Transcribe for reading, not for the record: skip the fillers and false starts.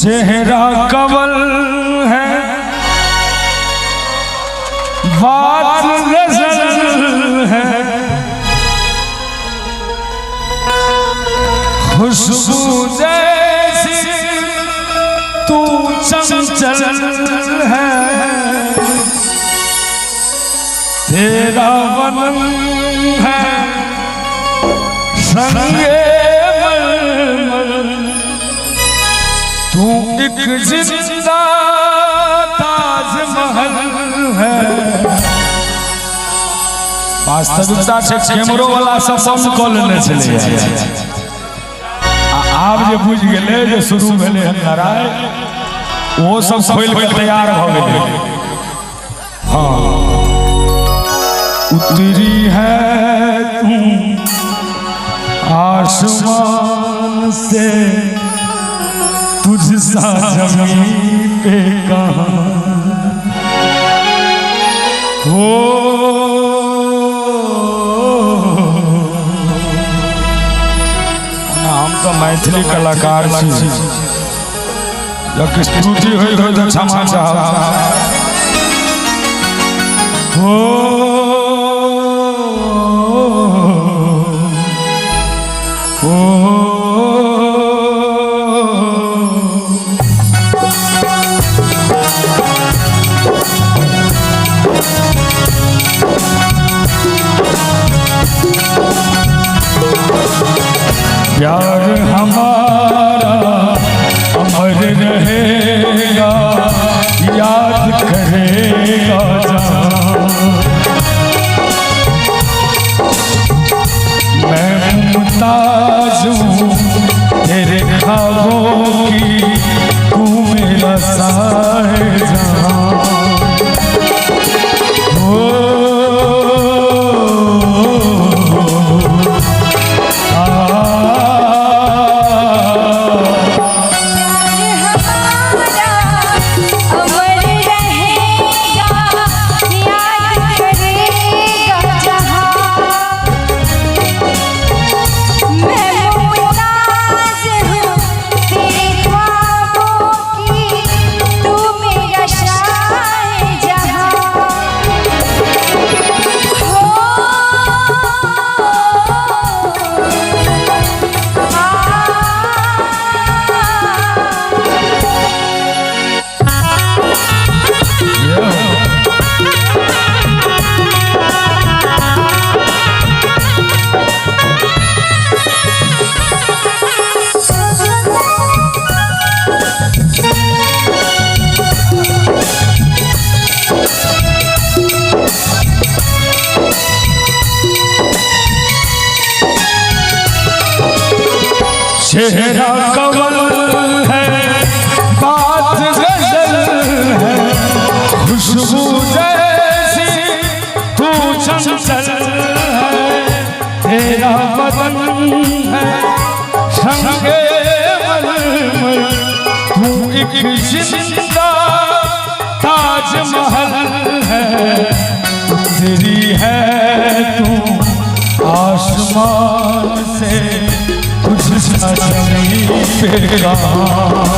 चेहरा कमल है, बात गजल है, खुशबू जैसी तू चंचल है, तेरा वतन है संगे तू एक जिंदा ताजमहल है। वास्तविकता से कैमरो वाला सब बंद कर लेने छले, आप जे बुझ गेले जे शुरू भेले लड़ाई वो सब खोल के तैयार भ गेले। हाँ उतरी है तू आसमान से, तुझसा जमीन पे कहाँ हो। हम तो मैथिली कलाकार छी, जब स्तुति होई तो क्षमा चाहब हो। प्यार हमारा अमर रहेगा, याद करेगा जहां। मैं मुमताज हूँ तेरे ख्वाबों की, तू मेरा साहिबजां। चेहरा कमल है, बात गजल है, खुशबू जैसी तू चंचल है, तेरा वतन है संगे मलमल, तू एक जिंदा ताजमहल है। तेरी है तू आसमान से, तुझसा जमीन पे कहाँ